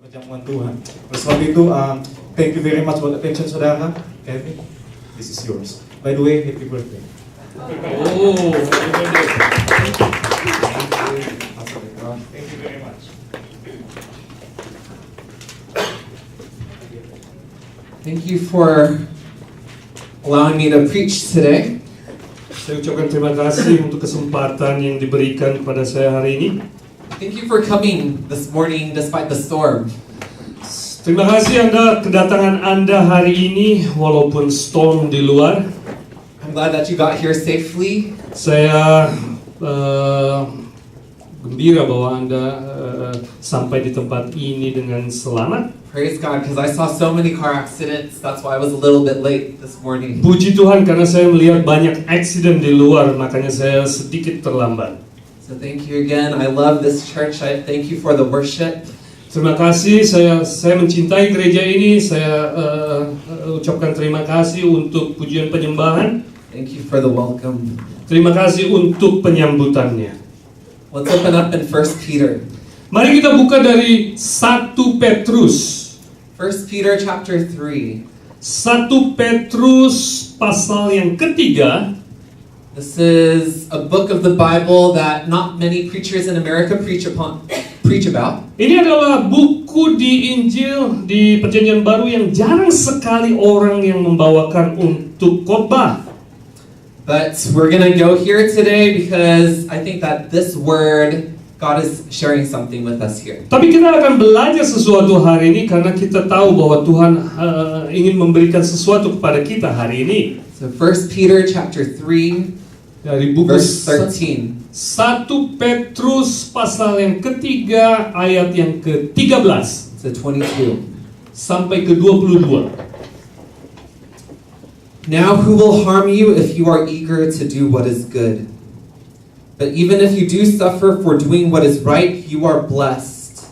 perjamuan Tuhan. Oleh sebab itu, thank you very much for the attention saudara. Kevin, this is yours. By the way, happy birthday. Oh, happy birthday. Thank you very much. Thank you for allowing me to preach today. Saya ucapkan terima kasih untuk kesempatan yang diberikan kepada saya hari ini. Thank you for coming this morning despite the storm. Terima kasih kedatangan Anda hari ini walaupun storm di luar. I'm glad that you got here safely. Saya gembira bahwa Anda sampai di tempat ini dengan selamat. Praise God, because I saw so many car accidents. That's why I was a little bit late this morning. Puji Tuhan karena saya melihat banyak accident di luar, makanya saya sedikit terlambat. So thank you again. I love this church. I thank you for the worship. Terima kasih, saya mencintai gereja ini. Saya ucapkan terima kasih untuk pujian penyembahan. Thank you for the welcome. Terima kasih untuk penyambutannya. Let's open up in 1 Peter. Mari kita buka dari 1 Petrus. 1 Peter chapter 3. 1 Petrus pasal yang ketiga. This is a book of the Bible that not many preachers in America preach about. Ini adalah buku di Injil di Perjanjian Baru yang jarang sekali orang yang membawakan untuk khotbah. But we're going to go here today because I think that this word, God is sharing something with us here. Tapi kita akan belajar sesuatu hari ini karena kita tahu bahwa Tuhan ingin memberikan sesuatu kepada kita hari ini. So 1 Peter chapter 3 dari buku verse 13. 1 Petrus pasal yang ketiga ayat yang ke-13 to 22. sampai ke-22. Now who will harm you if you are eager to do what is good? But even if you do suffer for doing what is right, you are blessed.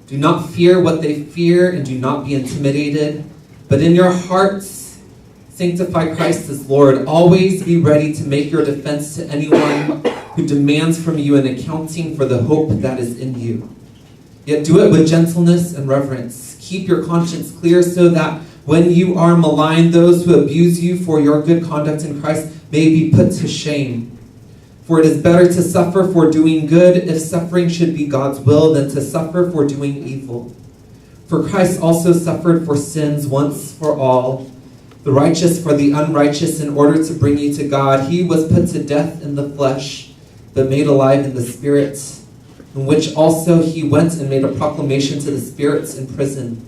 Do not fear what they fear and do not be intimidated, but in your hearts sanctify Christ as Lord. Always be ready to make your defense to anyone who demands from you an accounting for the hope that is in you. Yet do it with gentleness and reverence. Keep your conscience clear so that when you are maligned, those who abuse you for your good conduct in Christ may be put to shame. For it is better to suffer for doing good, if suffering should be God's will, than to suffer for doing evil. For Christ also suffered for sins once for all, the righteous for the unrighteous, in order to bring you to God. He was put to death in the flesh, but made alive in the spirit, in which also he went and made a proclamation to the spirits in prison,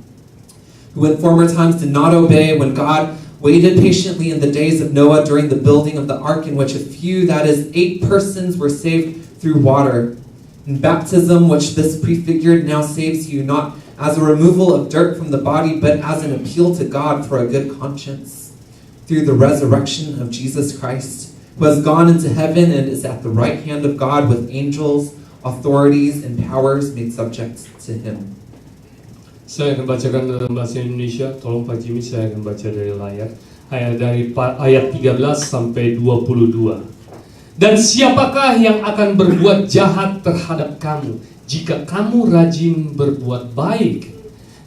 who in former times did not obey when God waited patiently in the days of Noah during the building of the ark, in which a few, that is 8 persons, were saved through water. In baptism, which this prefigured, now saves you, not as a removal of dirt from the body, but as an appeal to God for a good conscience, through the resurrection of Jesus Christ, who has gone into heaven and is at the right hand of God, with angels, authorities, and powers made subject to him. Saya akan bacakan dalam bahasa Indonesia. Tolong Pak Jimmy, saya akan baca dari layar. Ayat 13 sampai 22. Dan siapakah yang akan berbuat jahat terhadap kamu jika kamu rajin berbuat baik?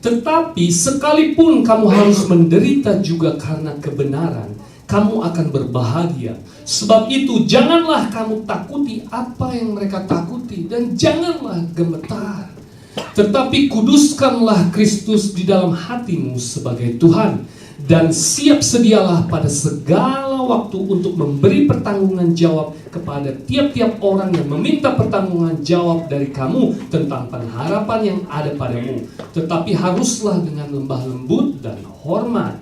Tetapi sekalipun kamu harus menderita juga karena kebenaran, kamu akan berbahagia. Sebab itu janganlah kamu takuti apa yang mereka takuti, dan janganlah gemetar. Tetapi kuduskanlah Kristus di dalam hatimu sebagai Tuhan, dan siap sedialah pada segala waktu untuk memberi pertanggungan jawab kepada tiap-tiap orang yang meminta pertanggungan jawab dari kamu tentang pengharapan yang ada padamu. Tetapi haruslah dengan lembah lembut dan hormat,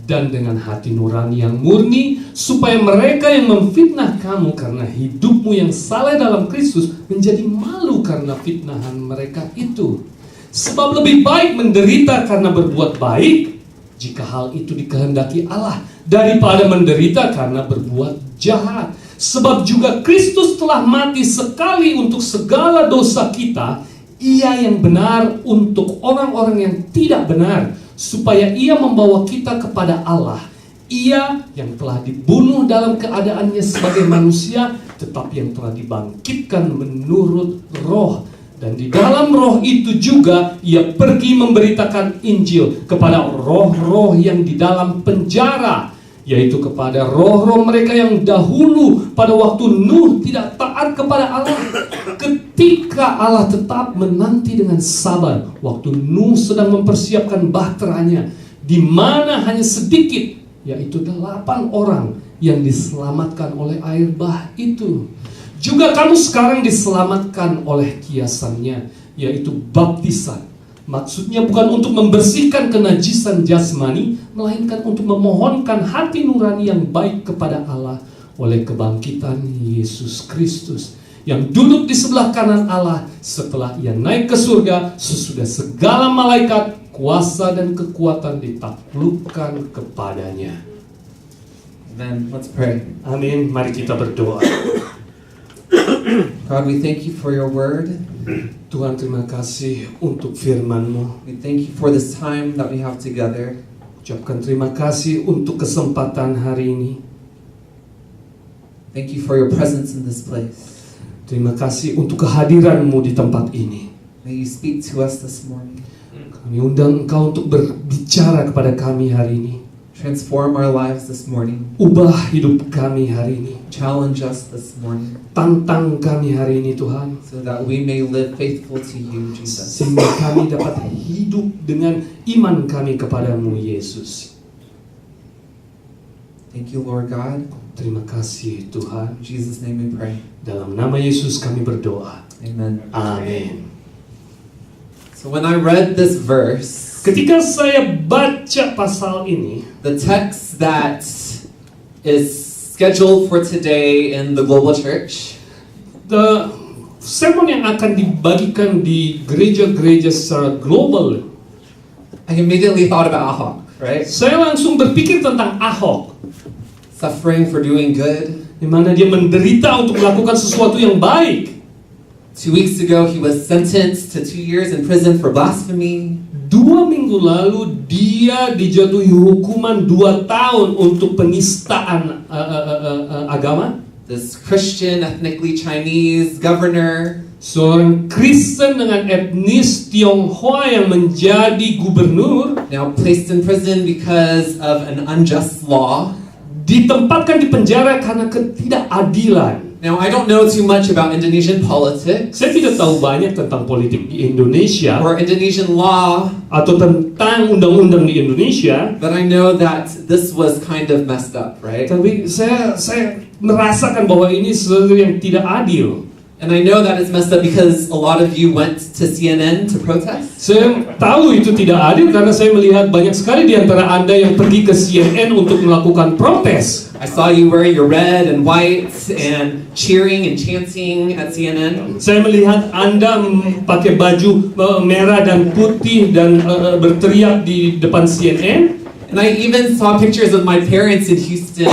dan dengan hati nurani yang murni, supaya mereka yang memfitnah kamu karena hidupmu yang saleh dalam Kristus menjadi malu karena fitnahan mereka itu. Sebab lebih baik menderita karena berbuat baik, jika hal itu dikehendaki Allah, daripada menderita karena berbuat jahat. Sebab juga Kristus telah mati sekali untuk segala dosa kita, Ia yang benar untuk orang-orang yang tidak benar, supaya Ia membawa kita kepada Allah. Ia yang telah dibunuh dalam keadaannya sebagai manusia, tetapi yang telah dibangkitkan menurut roh Dan di dalam roh itu juga ia pergi memberitakan Injil kepada roh-roh yang di dalam penjara, yaitu kepada roh-roh mereka yang dahulu pada waktu Nuh tidak taat kepada Allah. Ketika Allah tetap menanti dengan sabar waktu Nuh sedang mempersiapkan bahteranya, di mana hanya sedikit, yaitu 8 orang yang diselamatkan oleh air bah itu. Juga kamu sekarang diselamatkan oleh kiasannya, yaitu baptisan. Maksudnya bukan untuk membersihkan kenajisan jasmani, melainkan untuk memohonkan hati nurani yang baik kepada Allah oleh kebangkitan Yesus Kristus, yang duduk di sebelah kanan Allah setelah ia naik ke surga sesudah segala malaikat, kuasa dan kekuatan ditaklukkan kepadanya. Amen. Let's pray. Amin. Mari kita berdoa. God, we thank you for your word. Tuhan, terima kasih untuk firman-Mu. We thank you for this time that we have together. Ucapkan terima kasih untuk kesempatan hari ini. Thank you for your presence in this place. Terima kasih untuk kehadiran-Mu di tempat ini. May you speak to us this morning. Kami undang Engkau untuk berbicara kepada kami hari ini. Transform our lives this morning. Ubah hidup kami hari ini. Challenge us this morning Tantang kami hari ini, Tuhan, so that we may live faithful to you, Jesus. sehingga kami dapat hidup dengan iman kami kepadamu, Yesus. Thank you, Lord God. Terima kasih, Tuhan. In Jesus' name we pray. Dalam nama Yesus kami berdoa. Amen. Amin. So when I read this verse, Ketika saya baca pasal ini, the text that is scheduled for today in the global church, the sermon yang akan dibagikan di gereja-gereja secara global, I immediately thought about Ahok, right? saya langsung berpikir tentang Ahok, Suffering for doing good. di mana dia menderita untuk melakukan sesuatu yang baik. 2 weeks ago, he was sentenced to 2 years in prison for blasphemy. 2 minggu lalu dia dijatuhi hukuman 2 tahun untuk penistaan agama. This Christian, ethnically Chinese governor, Seorang Kristen dengan etnis Tionghoa yang menjadi gubernur now placed in prison because of an unjust law. ditempatkan di penjara karena ketidakadilan. Now, I don't know too much about Indonesian politics Saya tidak tahu banyak tentang politik di Indonesia or Indonesian law, atau tentang undang-undang di Indonesia, but I know that this was kind of messed up, right? tapi saya merasakan bahwa ini sesuatu yang tidak adil. And I know that it's messed up because a lot of you went to CNN to protest. Saya tahu itu tidak adil karena saya melihat banyak sekali di antara Anda yang pergi ke CNN untuk melakukan protes. I saw you wearing your red and white and cheering and chanting at CNN. Saya melihat Anda pakai baju merah dan putih dan berteriak di depan CNN. And I even saw pictures of my parents in Houston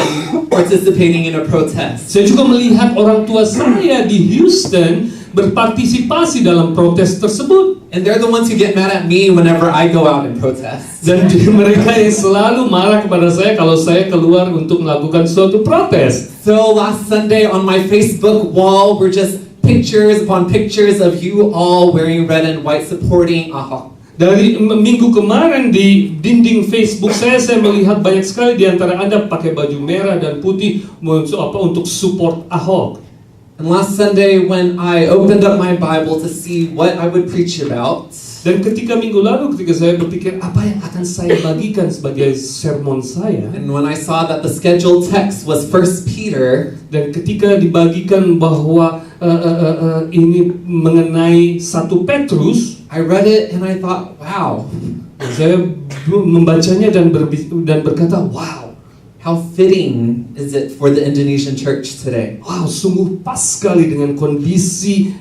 participating in a protest. Saya juga melihat orang tua saya di Houston berpartisipasi dalam protes tersebut. And they're the ones who get mad at me whenever I go out and protest. Dan mereka yang selalu marah kepada saya kalau saya keluar untuk melakukan suatu protes. So last Sunday on my Facebook wall were just pictures upon pictures of you all wearing red and white supporting Ahok. Dari minggu kemarin di dinding Facebook saya melihat banyak sekali di antara Anda pakai baju merah dan putih untuk support Ahok. And last Sunday when I opened up my Bible to see what I would preach about, Dan ketika minggu lalu ketika saya berpikir apa yang akan saya bagikan sebagai sermon saya, and when I saw that the scheduled text was 1 Peter, dan ketika dibagikan bahwa ini mengenai 1 Petrus, I read it and I thought, wow, saya membacanya dan berkata, wow, how fitting is it for the Indonesian church today? wow, sungguh pas sekali dengan kondisi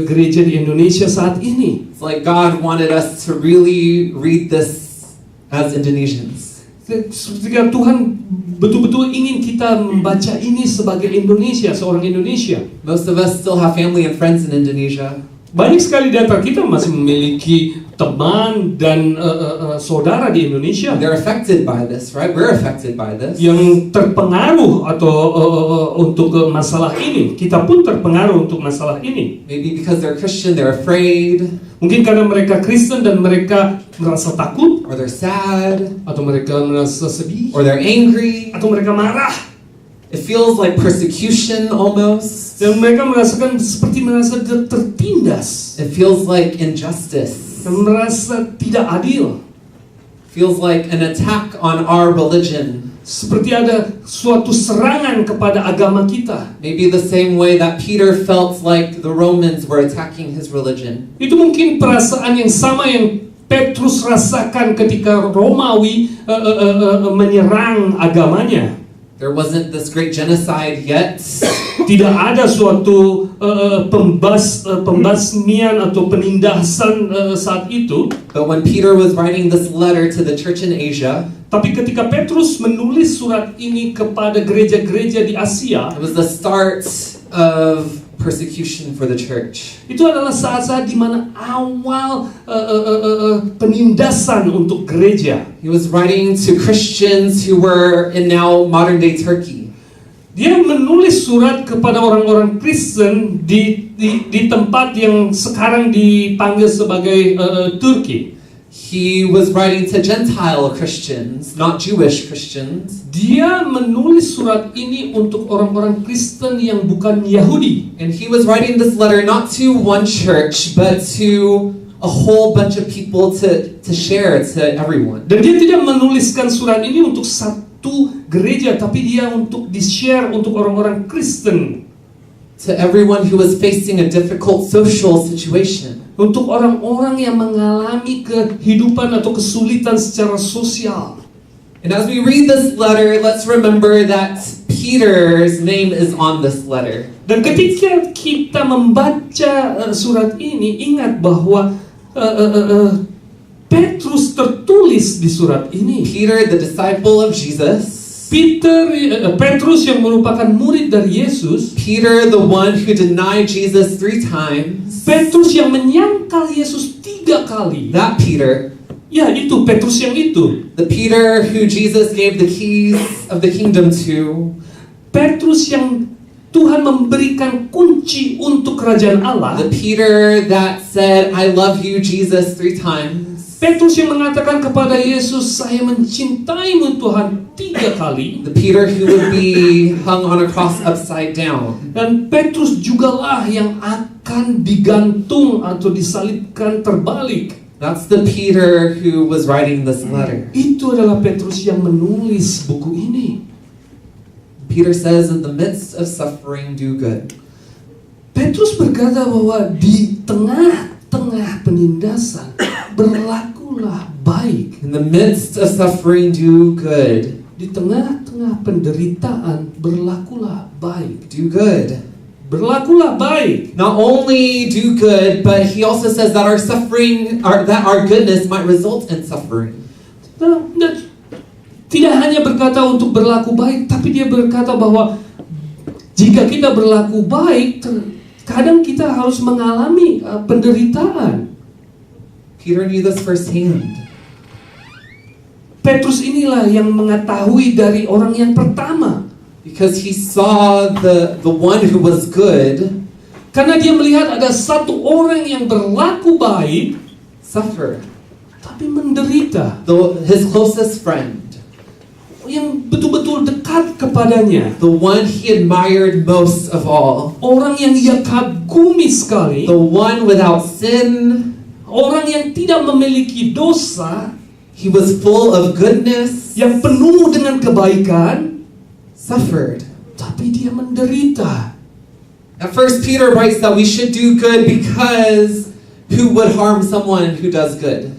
gereja di Indonesia saat ini. It's like God wanted us to really read this as Indonesians. Ketika Tuhan betul-betul ingin kita membaca ini sebagai Indonesia, seorang Indonesia. Most of us still have family and friends in Indonesia. Banyak sekali di antara kita masih memiliki teman dan saudara di Indonesia They're affected by this, right? We're affected by this. yang terpengaruh atau untuk masalah ini. Kita pun terpengaruh untuk masalah ini. Maybe because they're Christian, they're afraid, Mungkin karena mereka Kristen dan mereka merasa takut, or they're sad, atau mereka merasa sedih, or they're angry. atau mereka marah, It feels like persecution almost. dan mereka merasakan seperti merasa tertindas, It feels like injustice. dan merasa tidak adil, Feels like an attack on our religion. seperti ada suatu serangan kepada agama kita. Maybe the same way that Peter felt like the Romans were attacking his religion. Itu mungkin perasaan yang sama yang Petrus rasakan ketika Romawi menyerang agamanya. There wasn't this great genocide yet. Tidak ada suatu pembasmian atau penindasan saat itu. But when Peter was writing this letter to the church in Asia, Tapi ketika Petrus menulis surat ini kepada gereja-gereja di Asia, it was the start of persecution for the church. itu adalah saat-saat di mana awal penindasan untuk gereja. He was writing to Christians who were in now modern day Turkey. Dia menulis surat kepada orang-orang Kristen di tempat yang sekarang dipanggil sebagai Turki. He was writing to Gentile Christians, not Jewish Christians. Dia menulis surat ini untuk orang-orang Kristen yang bukan Yahudi. And he was writing this letter not to one church, but to a whole bunch of people to share to everyone. Dan dia tidak menuliskan surat ini untuk satu gereja, tapi dia untuk di-share untuk orang-orang Kristen. To everyone who was facing a difficult social situation. Untuk orang-orang yang mengalami kehidupan atau kesulitan secara sosial. And as we read this letter, let's remember that Peter's name is on this letter. Dan ketika kita membaca surat ini, ingat bahwa Petrus tertulis di surat ini. Peter, the disciple of Jesus. Petrus yang merupakan murid dari Yesus. Peter, the one who denied Jesus 3 times. Petrus yang menyangkal Yesus 3 kali. That Peter. Ya, itu Petrus yang itu. The Peter who Jesus gave the keys of the kingdom to. Petrus yang Tuhan memberikan kunci untuk kerajaan Allah. The Peter that said, I love you, Jesus, 3 times. Petrus yang mengatakan kepada Yesus, saya mencintaimu Tuhan 3 kali. The Peter who would be hung on a cross upside down. Dan Petrus jugalah yang akan digantung atau disalibkan terbalik. That's the Peter who was writing this letter. Itu adalah Petrus yang menulis buku ini. Peter says, in the midst of suffering, do good. Petrus berkata bahwa di tengah-tengah penindasan, berlakulah baik. In the midst of suffering, do good. Di tengah-tengah penderitaan, berlakulah baik. Do good. Berlakulah baik. Not only do good, but he also says that our suffering, that our goodness might result in suffering. Tidak hanya berkata untuk berlaku baik, tapi dia berkata bahwa jika kita berlaku baik, kadang kita harus mengalami penderitaan. Peter knew this firsthand. Petrus inilah yang mengetahui dari orang yang pertama. Because he saw the one who was good. Karena dia melihat ada satu orang yang berlaku baik, Suffer. tapi menderita. His closest friend. Yang betul-betul dekat kepadanya. The one he admired most of all. Orang yang ia kagumi sekali. The one without sin. Orang yang tidak memiliki dosa. He was full of goodness. Yang penuh dengan kebaikan. Suffered. Tapi dia menderita. At first, Peter writes that we should do good because who would harm someone who does good?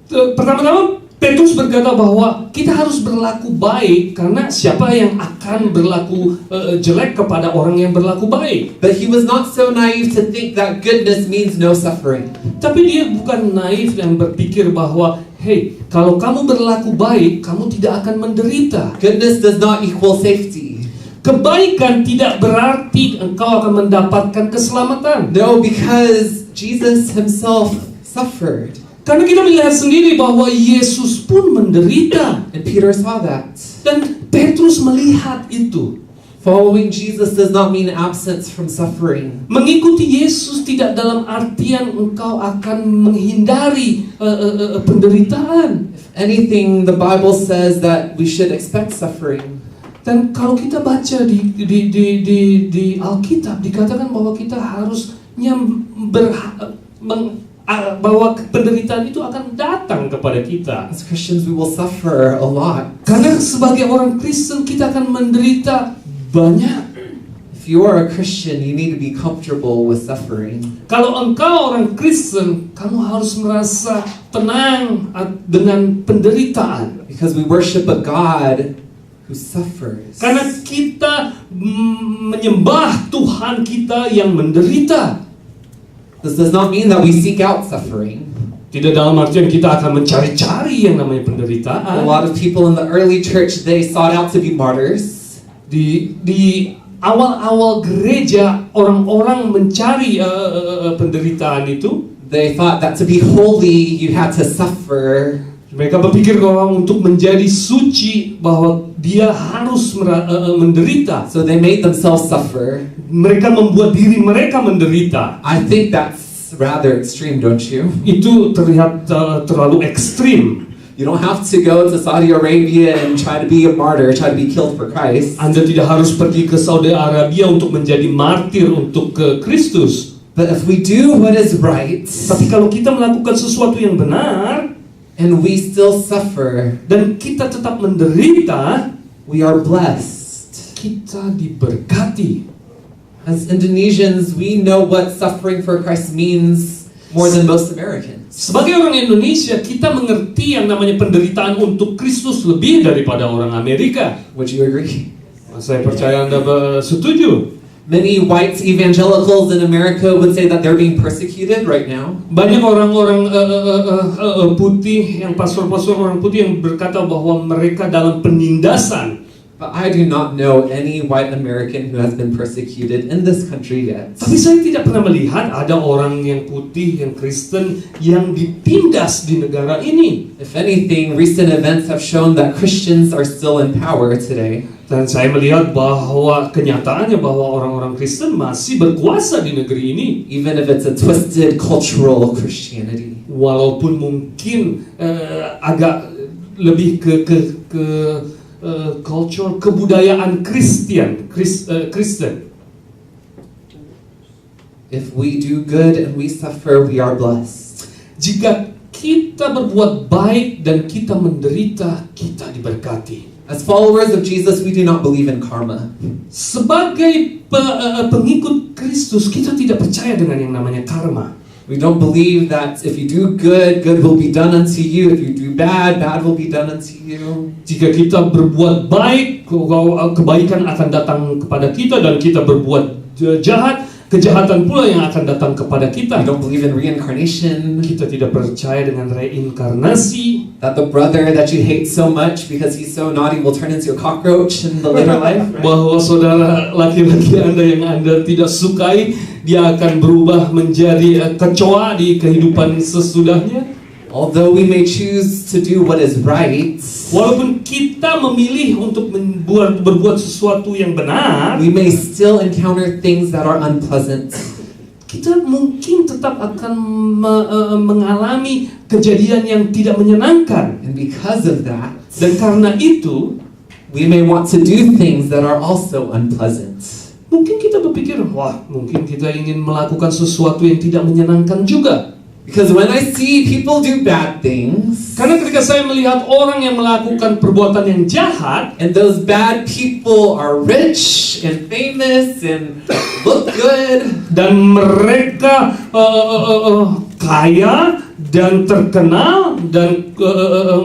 Pertama-tama Petrus berkata bahwa kita harus berlaku baik karena siapa yang akan berlaku jelek kepada orang yang berlaku baik. But he was not so naive to think that goodness means no suffering. Tapi dia bukan naif dan berpikir bahwa hey, kalau kamu berlaku baik, kamu tidak akan menderita. Goodness does not equal safety. Kebaikan tidak berarti engkau akan mendapatkan keselamatan. No, because Jesus himself suffered. Karena kita melihat sendiri bahwa Yesus pun menderita. And Peter saw that. Dan Petrus melihat itu. Following Jesus does not mean absence from suffering. Mengikuti Yesus tidak dalam artian engkau akan menghindari penderitaan. If anything, the Bible says that we should expect suffering. Dan kalau kita baca di Alkitab dikatakan bahwa kita harusnya bahwa penderitaan itu akan datang kepada kita. As Christians, we will suffer a lot. Karena sebagai orang Kristen kita akan menderita banyak. If you are a Christian, you need to be comfortable with suffering. Kalau engkau orang Kristen, kamu harus merasa tenang dengan penderitaan. Because we worship a God who suffers. Karena kita menyembah Tuhan kita yang menderita. This does not mean that we seek out suffering. Tidak dalam artian kita akan mencari-cari yang namanya penderitaan. A lot of people in the early church, they sought out to be martyrs. Di awal-awal gereja orang-orang mencari penderitaan itu. They thought that to be holy, you had to suffer. Mereka berpikir bahwa untuk menjadi suci bahwa dia harus menderita. So they made themselves suffer. Mereka membuat diri mereka menderita. I think that's rather extreme, don't you? Itu terlihat terlalu ekstrim. You don't have to go to Saudi Arabia and try to be a martyr, try to be killed for Christ. Anda tidak harus pergi ke Saudi Arabia untuk menjadi martir untuk Kristus. But if we do what is right, Tapi kalau kita melakukan sesuatu yang benar and we still suffer, dan kita tetap menderita, we are blessed. kita diberkati. As Indonesians, we know what suffering for Christ means more than most Americans. Sebagai orang Indonesia, kita mengerti yang namanya penderitaan untuk Kristus lebih daripada orang Amerika. Would you agree? Saya percaya Anda setuju. Many white evangelicals in America would say that they're being persecuted right now. Banyak orang-orang putih, yang pastor-pastor orang putih yang berkata bahwa mereka dalam penindasan. But I do not know any white American who has been persecuted in this country yet. Tapi saya tidak pernah melihat ada orang yang putih, yang Kristen yang ditindas di negara ini. If anything, recent events have shown that Christians are still in power today. Dan saya melihat bahwa kenyataannya bahwa orang-orang Kristen masih berkuasa di negeri ini. Even if it's a twisted cultural Christianity. Walaupun mungkin agak lebih ke culture, kebudayaan Kristen. If we do good and we suffer, we are blessed. Jika kita berbuat baik dan kita menderita, kita diberkati. As followers of Jesus, we do not believe in karma. Sebagai pengikut Kristus, kita tidak percaya dengan yang namanya karma. We don't believe that if you do good, good will be done unto you. If you do bad, bad will be done unto you. Jika kita berbuat baik, kebaikan akan datang kepada kita, dan kita berbuat jahat, kejahatan pula yang akan datang kepada kita. We don't believe in reincarnation. Kita tidak percaya dengan reinkarnasi. That the brother that you hate so much because he's so naughty will turn into a cockroach in the later life. Bahwa saudara laki-laki Anda yang Anda tidak sukai, dia akan berubah menjadi kecoa di kehidupan sesudahnya. Although we may choose to do what is right, walaupun kita memilih untuk berbuat sesuatu yang benar, we may still encounter things that are unpleasant. Kita mungkin tetap akan mengalami kejadian yang tidak menyenangkan. And because of that, dan karena itu, we may want to do things that are also unpleasant. Mungkin kita berpikir, wah, mungkin kita ingin melakukan sesuatu yang tidak menyenangkan juga. Because when I see people do bad things, karena ketika saya melihat orang yang melakukan perbuatan yang jahat, and those bad people are rich and famous and look good, dan mereka kaya dan terkenal dan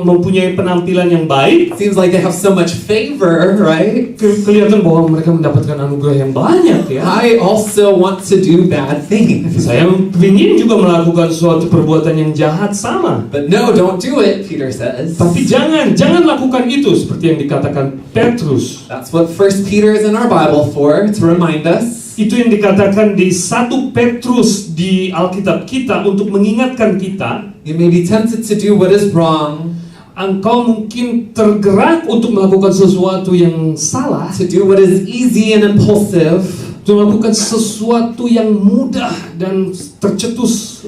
mempunyai penampilan yang baik, seems like they have so much favor, right? Kelihatan bahwa mereka mendapatkan anugerah yang banyak, ya. I also want to do bad things. Saya ingin juga melakukan suatu perbuatan yang jahat sama. But no, don't do it, Peter says. Tapi jangan lakukan itu, seperti yang dikatakan Petrus. That's what 1 Peter is in our Bible for, to remind us. Itu yang dikatakan di 1 Petrus di Alkitab kita untuk mengingatkan kita. You may be tempted to do what is wrong, Engkau mungkin tergerak untuk melakukan sesuatu yang salah, to do what is easy and impulsive, untuk melakukan sesuatu yang mudah dan tercetus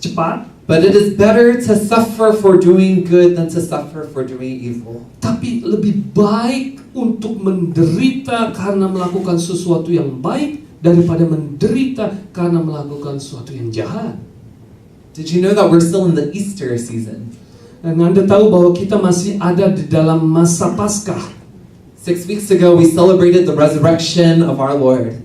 cepat. but it is better to suffer for doing good than to suffer for doing evil. Tapi lebih baik untuk menderita karena melakukan sesuatu yang baik daripada menderita karena melakukan sesuatu yang jahat. Did you know that we're still in the Easter season? Dan Anda tahu bahwa kita masih ada di dalam masa Paskah. 6 weeks ago, we celebrated the resurrection of our Lord.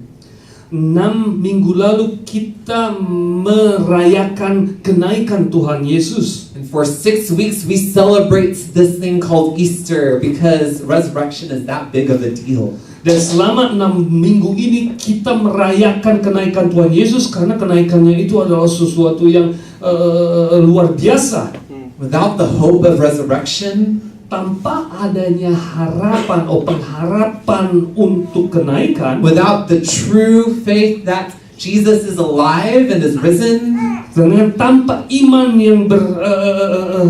6 minggu lalu kita merayakan kenaikan Tuhan Yesus. And for 6 weeks, we celebrate this thing called Easter because resurrection is that big of a deal. Dan selama 6 minggu ini kita merayakan kenaikan Tuhan Yesus karena kenaikannya itu adalah sesuatu yang luar biasa. Without the hope of resurrection, Tanpa adanya harapan atau pengharapan untuk kenaikan, without the true faith that Jesus is alive and is risen, dengan tanpa iman yang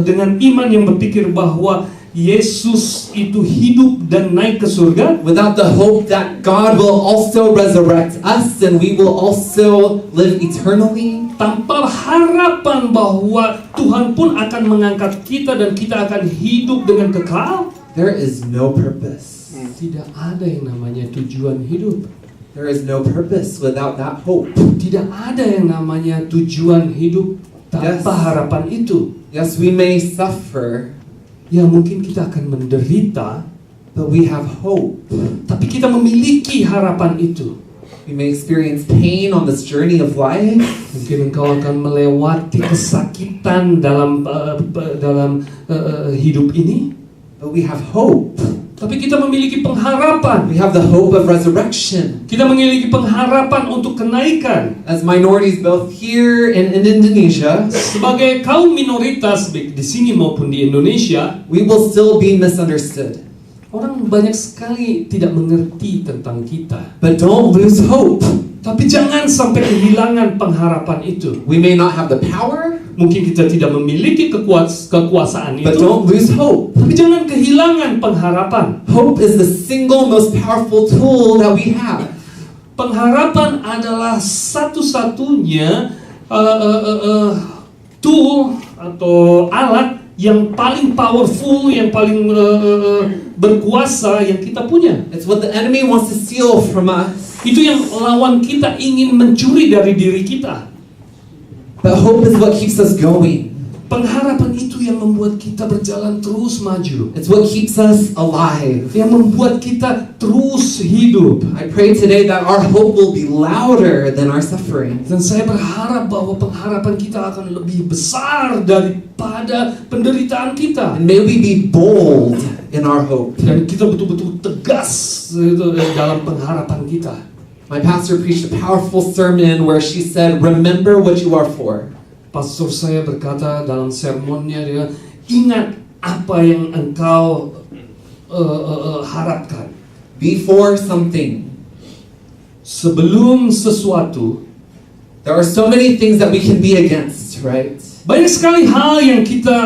dengan iman yang berpikir bahwa Yesus itu hidup dan naik ke surga, without the hope that God will also resurrect us and we will also live eternally, tanpa harapan bahwa Tuhan pun akan mengangkat kita dan kita akan hidup dengan kekal, there is no purpose. tidak ada yang namanya tujuan hidup. There is no purpose without that hope. Tidak ada yang namanya tujuan hidup tanpa Yes. harapan itu. Yes, we may suffer, Ya mungkin kita akan menderita, but we have hope. tapi kita memiliki harapan itu. We may experience pain on this journey of life, Mungkin engkau akan melewati kesakitan dalam hidup ini, but we have hope. tapi kita memiliki pengharapan. We have the hope of resurrection. Kita memiliki pengharapan untuk kenaikan. As minorities both here and in Indonesia, Sebagai kaum minoritas baik di sini maupun di Indonesia, we will still be misunderstood. orang banyak sekali tidak mengerti tentang kita. But don't lose hope. Tapi jangan sampai kehilangan pengharapan itu. We may not have the power, Mungkin kita tidak memiliki kekuasaan but itu, don't lose hope. tapi jangan kehilangan pengharapan. Hope is the single most powerful tool that we have. Pengharapan adalah satu-satunya tool atau alat yang paling powerful, yang paling berkuasa yang kita punya. It's what the enemy wants to steal from us. Itu yang lawan kita ingin mencuri dari diri kita. But hope is what keeps us going. Pengharapan itu yang membuat kita berjalan terus maju, It's what keeps us alive. yang membuat kita terus hidup. I pray today that our hope will be louder than our suffering. Dan saya berharap bahwa pengharapan kita akan lebih besar daripada penderitaan kita. And may we be bold in our hope. Dan kita betul-betul tegas dalam pengharapan kita. My pastor preached a powerful sermon where she said, remember what you are for. Pastor saya berkata dalam sermonnya, dia ingat apa yang engkau harapkan. Before something. Sebelum sesuatu, There are so many things that we can be against, right? banyak sekali hal yang kita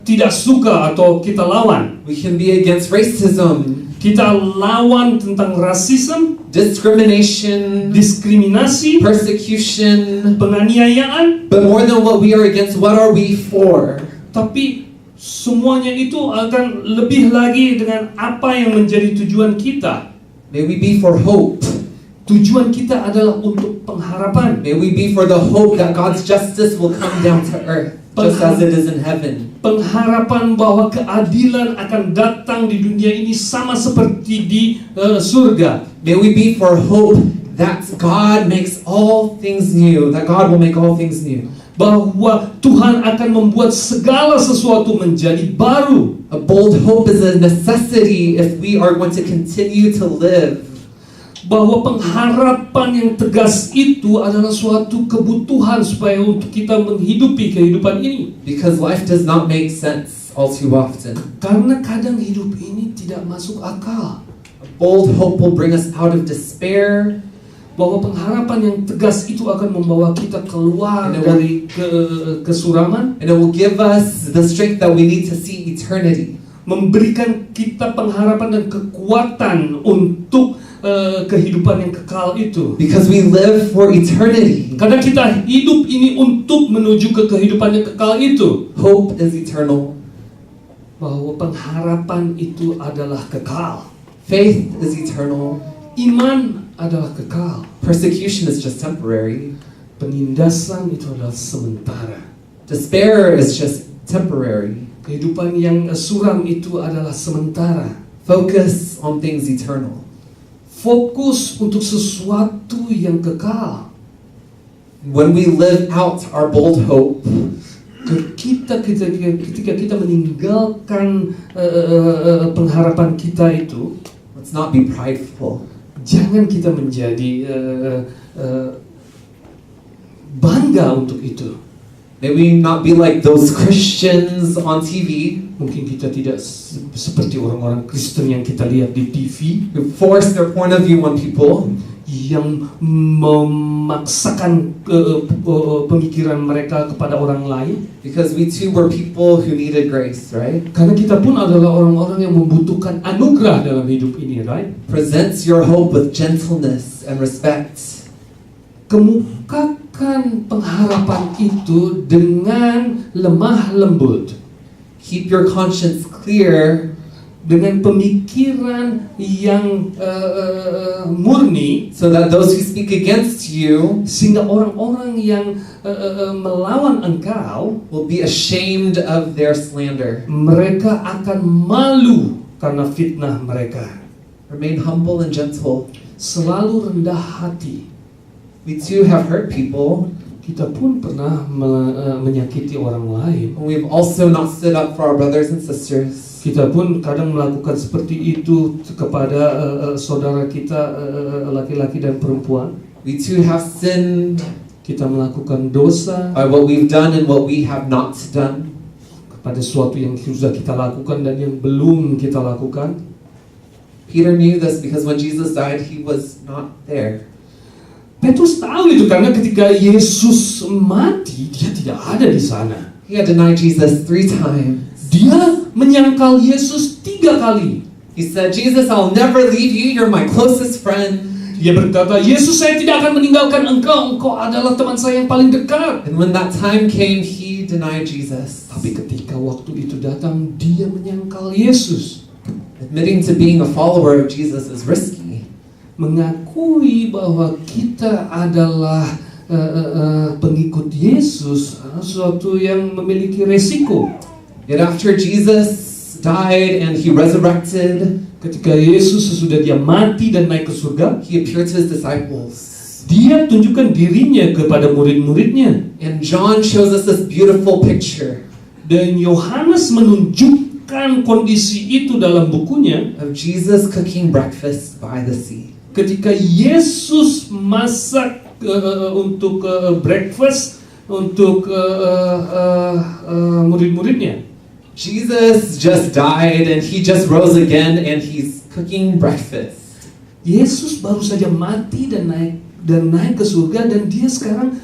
tidak suka atau kita lawan. We can be against racism, Kita lawan tentang rasisme, discrimination, diskriminasi, persecution. penganiayaan, But more than what we are against, what are we for? tapi semuanya itu akan lebih lagi dengan apa yang menjadi tujuan kita. May we be for hope. Tujuan kita adalah untuk pengharapan. May we be for the hope that God's justice will come down to earth, just as it is in heaven. Pengharapan bahwa keadilan akan datang di dunia ini sama seperti di surga. May we be for hope that God makes all things new, that God will make all things new. Bahwa Tuhan akan membuat segala sesuatu menjadi baru. A bold hope is a necessity if we are going to continue to live. Bahwa pengharapan yang tegas itu adalah suatu kebutuhan supaya untuk kita menghidupi kehidupan ini. Because life does not make sense all too often. Karena kadang hidup ini tidak masuk akal. A bold hope will bring us out of despair. bahwa pengharapan yang tegas itu akan membawa kita keluar And it dari kesuraman, And it will give us the strength that we need to see eternity. memberikan kita pengharapan dan kekuatan untuk kehidupan yang kekal itu. Because we live for eternity. Karena kita hidup ini untuk menuju ke kehidupan yang kekal itu. Hope is eternal. Bahwa pengharapan itu adalah kekal. Faith is eternal. Iman adalah kekal. Persecution is just temporary. Penindasan itu adalah sementara. Despair is just temporary. Kehidupan yang suram itu adalah sementara. Focus on things eternal. Fokus untuk sesuatu yang kekal. When we live out our bold hope, Ketika kita meninggalkan pengharapan kita itu, let's not be prideful. jangan kita menjadi bangga untuk itu. May we not be like those Christians on TV Mungkin kita tidak seperti orang-orang Kristen yang kita lihat di TV who force their point of view on people. yang memaksakan pemikiran mereka kepada orang lain. Because we too were people who needed grace, right? Karena kita pun adalah orang-orang yang membutuhkan anugerah dalam hidup ini, right? Presents your hope with gentleness and respect. Kemukakan pengharapan itu dengan lemah lembut, Keep your conscience clear dengan pemikiran yang murni, so that those who speak against you sehingga orang-orang yang melawan engkau, will be ashamed of their slander. mereka akan malu karena fitnah mereka. Remain humble and gentle. Selalu rendah hati. We too have hurt people, Kita pun pernah menyakiti orang lain. and we've also not stood up for our brothers and sisters. Kita pun kadang melakukan seperti itu kepada saudara kita laki-laki dan perempuan. We too have sinned Kita melakukan dosa by what we've done and what we have not done. pada sesuatu yang sudah kita lakukan dan yang belum kita lakukan. Peter knew this because when Jesus died, he was not there. Petrus tahu itu karena ketika Yesus mati, dia tidak ada di sana. He had denied Jesus 3 times. Dia menyangkal Yesus 3 kali. He said, Jesus, I'll never leave you. You're my closest friend. Dia berkata, Yesus, saya tidak akan meninggalkan engkau. Engkau adalah teman saya yang paling dekat. And when that time came, he denied Jesus. Tapi ketika waktu itu datang, dia menyangkal Yesus. Admitting to being a follower of Jesus is risky. Mengakui bahwa kita adalah pengikut Yesus, sesuatu yang memiliki resiko. Yet after Jesus died and he resurrected, Ketika Yesus sesudah dia mati dan naik ke surga, he appeared to his disciples. dia tunjukkan dirinya kepada murid-muridnya. And John shows us this beautiful picture Dan Yohanes menunjukkan kondisi itu dalam bukunya of Jesus cooking breakfast by the sea. ketika Yesus masak untuk breakfast untuk murid-muridnya. Jesus just died and he just rose again and he's cooking breakfast. Yesus baru saja mati dan naik ke surga dan dia sekarang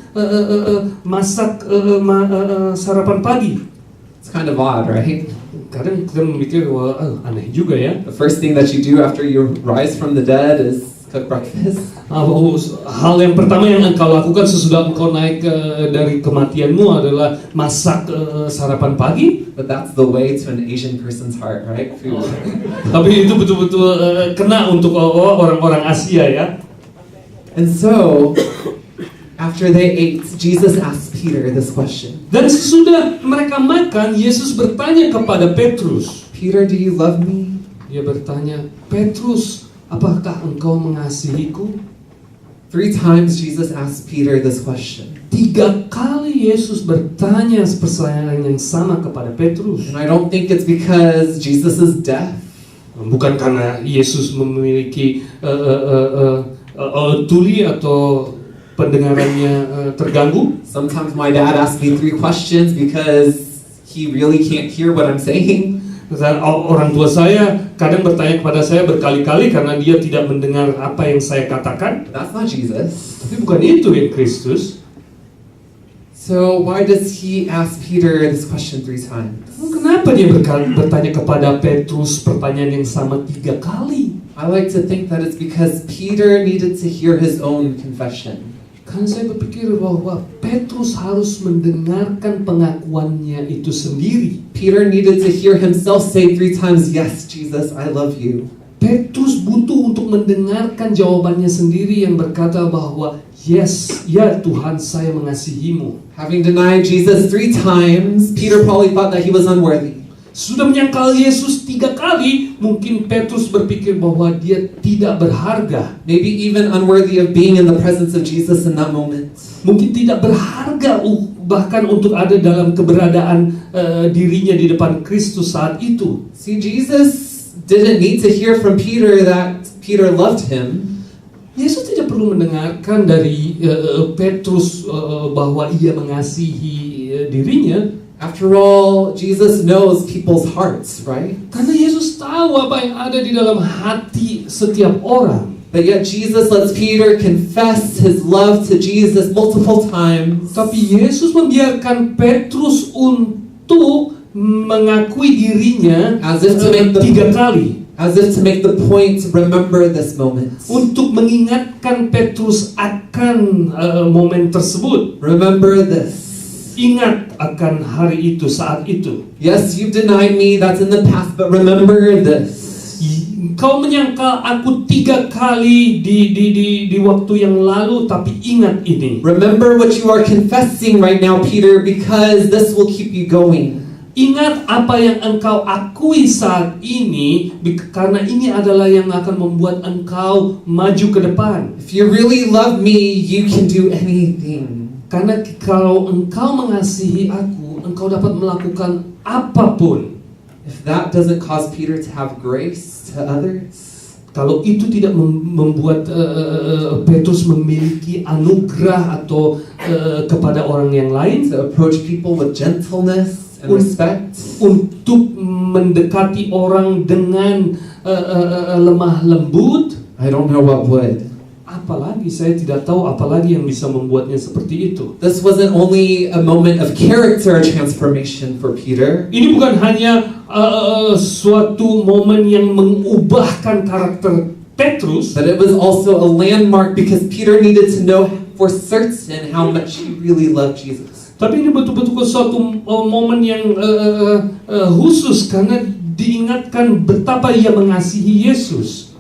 masak sarapan pagi. It's kind of odd, right? Kadang kita memikir, wah aneh juga ya. The first thing that you do after you rise from the dead is cook breakfast. Hal yang pertama yang engkau lakukan sesudah engkau naik dari kematianmu adalah masak sarapan pagi. But that's the way to an Asian person's heart, right? Food. Tapi itu betul-betul kena untuk orang-orang Asia ya. And so, after they ate, Jesus asked Peter this question. Dan sesudah mereka makan, Yesus bertanya kepada Petrus. Peter, do you love me? Dia bertanya, Petrus, apakah engkau mengasihiku? 3 times Jesus asked Peter this question. 3 kali Yesus bertanya pertanyaan yang sama kepada Petrus. And I don't think it's because Jesus is deaf. Bukan karena Yesus memiliki tuli atau pendengarannya terganggu. Sometimes my dad asks me 3 questions because he really can't hear what I'm saying. Dan orang tua saya kadang bertanya kepada saya berkali-kali karena dia tidak mendengar apa yang saya katakan. That's not Jesus. Tapi bukan itu yang Kristus. So why does he ask Peter this question 3 times? Kenapa dia bertanya kepada Petrus pertanyaan yang sama 3 kali? I like to think that it's because Peter needed to hear his own confession. Karena saya berpikir bahwa Petrus harus mendengarkan pengakuannya itu sendiri. Peter needed to hear himself say 3 times, "Yes, Jesus, I love you." Petrus butuh untuk mendengarkan jawabannya sendiri yang berkata bahwa yes, ya Tuhan, saya mengasihimu. Having denied Jesus 3 times, Peter probably thought that he was unworthy. Sudah menyangkal Yesus 3 kali, mungkin Petrus berpikir bahwa dia tidak berharga. Maybe even unworthy of being in the presence of Jesus in that moment. Mungkin tidak berharga bahkan untuk ada dalam keberadaan dirinya di depan Kristus saat itu. See, Jesus didn't need to hear from Peter that Peter loved him. Yesus tidak perlu mendengarkan dari Petrus bahwa ia mengasihi dirinya. After all, Jesus knows people's hearts, right? Karena Yesus tahu apa yang ada di dalam hati setiap orang. But yet Jesus lets Peter confess his love to Jesus multiple times. Tapi Yesus membiarkan Petrus untuk mengakui dirinya As if to make the 3 kali. As if to make the point, remember this moment. Untuk mengingatkan Petrus akan momen tersebut. Remember this. Ingat akan hari itu, saat itu. Yes, you denied me, that's in the past, but remember this. Kau menyangkal aku 3 kali di waktu yang lalu, tapi ingat ini. Remember what you are confessing right now, Peter, because this will keep you going. Ingat apa yang engkau akui saat ini, karena ini adalah yang akan membuat engkau maju ke depan. If you really love me, you can do anything. Karena kalau engkau mengasihi aku, engkau dapat melakukan apapun. If that doesn't cause Peter to have grace to others, kalau itu tidak membuat Petrus memiliki anugerah atau kepada orang yang lain, to approach people with gentleness and respect, untuk mendekati orang dengan lemah lembut, I don't know what would. apalagi saya tidak tahu apalagi yang bisa membuatnya seperti itu. This wasn't only a moment of character transformation for Peter. Ini bukan hanya suatu momen yang mengubahkan karakter Petrus, But it was also a landmark because Peter needed to know for certain how much he really loved Jesus. tapi ini betul-betul suatu momen yang khusus karena diingatkan betapa ia mengasihi Yesus.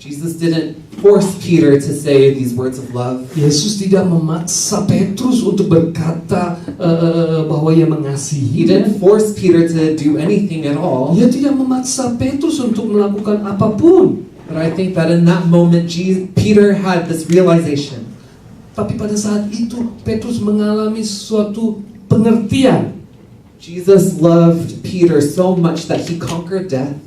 Jesus didn't force Peter to say these words of love. Yesus tidak memaksa Petrus untuk berkata bahwa ia He mengasihi. didn't force Peter to do anything at all. Ia tidak memaksa Petrus untuk melakukan apapun. But I think that in that moment, Peter had this realization. Tapi pada saat itu Petrus mengalami suatu pengertian Jesus loved Peter so much that he conquered death.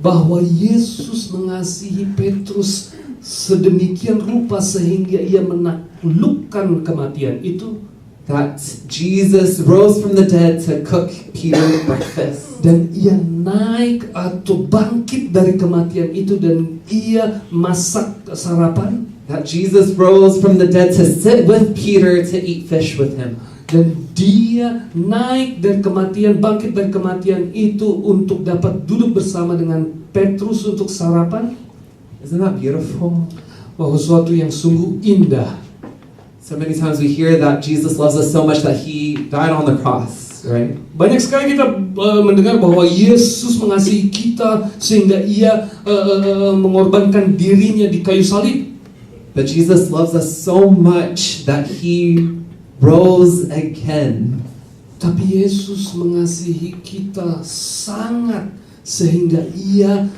bahwa Yesus mengasihi Petrus sedemikian rupa sehingga ia menaklukkan kematian itu. That Jesus rose from the dead to cook Peter breakfast. Dan ia naik atau bangkit dari kematian itu dan ia masak sarapan. That Jesus rose from the dead to sit with Peter to eat fish with him. Dan dia naik dari kematian, bangkit dari kematian itu untuk dapat duduk bersama dengan Petrus untuk sarapan. Isn't that beautiful? Bahwa sesuatu yang sungguh indah. So many times we hear that Jesus loves us so much that he died on the cross, right? Banyak sekali kita mendengar bahwa Yesus mengasihi kita sehingga ia mengorbankan dirinya di kayu salib. But Jesus loves us so much that he rose again. Tapi Yesus mengasihi kita sangat sehingga ia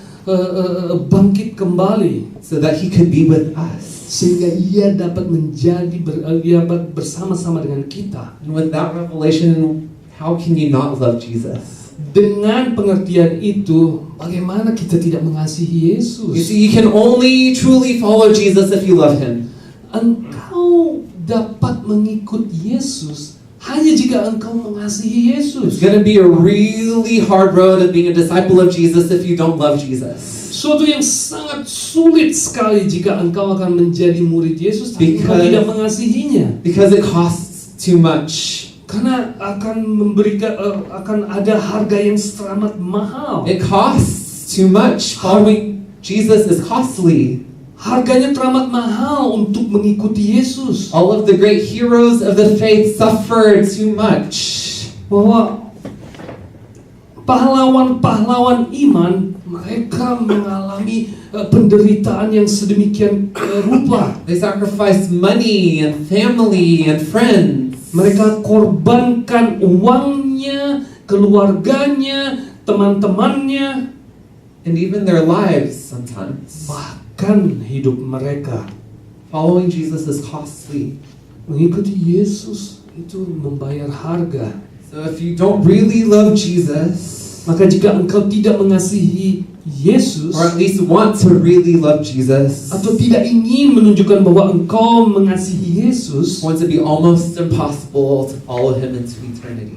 bangkit kembali, so that he could be with us. sehingga ia dapat bersama-sama dengan kita. And with that revelation, how can you not love Jesus? Dengan pengertian itu, bagaimana kita tidak mengasihi You Yesus? see, you can only truly follow Jesus if you love him. Engkau dapat mengikut Yesus hanya jika engkau mengasihi It's Yesus. going to be a really hard road of being a disciple of Jesus if you don't love Jesus. Suatu yang sangat sulit sekali jika engkau akan menjadi murid Yesus tapi engkau Because- tidak mengasihinya. Because it costs too much. Karena akan memberikan akan ada harga yang teramat mahal. It costs too much. Following Jesus is costly. Harganya teramat mahal untuk mengikuti Yesus. All of the great heroes of the faith suffered too much. Bahwa pahlawan-pahlawan iman mereka mengalami penderitaan yang sedemikian rupa. They sacrificed money and family and friends. Mereka korbankan uangnya, keluarganya, teman-temannya, And even their lives sometimes. bahkan hidup mereka. Following Jesus is costly. Mengikuti Yesus itu membayar harga. So if you don't really love Jesus, Maka jika engkau tidak mengasihi Yesus, or at least want to really love Jesus, atau tidak ingin menunjukkan bahwa engkau mengasihi Yesus, it's going to be almost impossible to follow him into eternity.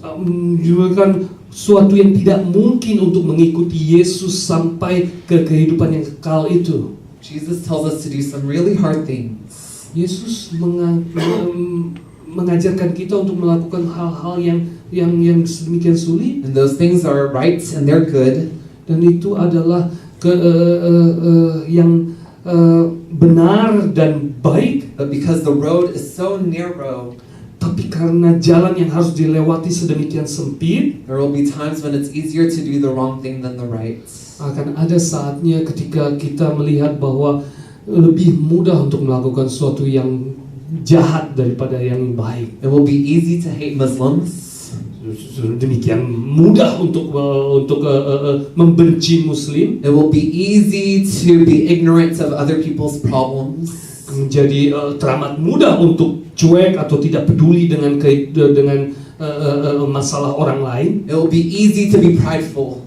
menunjukkan suatu yang tidak mungkin untuk mengikuti Yesus sampai ke kehidupan yang kekal itu. Jesus tells us to do some really hard things. Yesus mengajarkan kita untuk melakukan hal-hal yang sedemikian sulit, And those things are right and they're good. dan itu adalah yang benar dan baik. But because the road is so narrow, Tapi karena jalan yang harus dilewati sedemikian sempit, there will be times when it's easier to do the wrong thing than the right. akan ada saatnya ketika kita melihat bahwa lebih mudah untuk melakukan sesuatu yang jahat daripada yang baik. It will be easy to hate Muslims. Demikian mudah untuk membenci Muslim, It will be easy to be ignorant of other people's problems. menjadi teramat mudah untuk cuek atau tidak peduli dengan masalah orang lain, It will be easy to be prideful.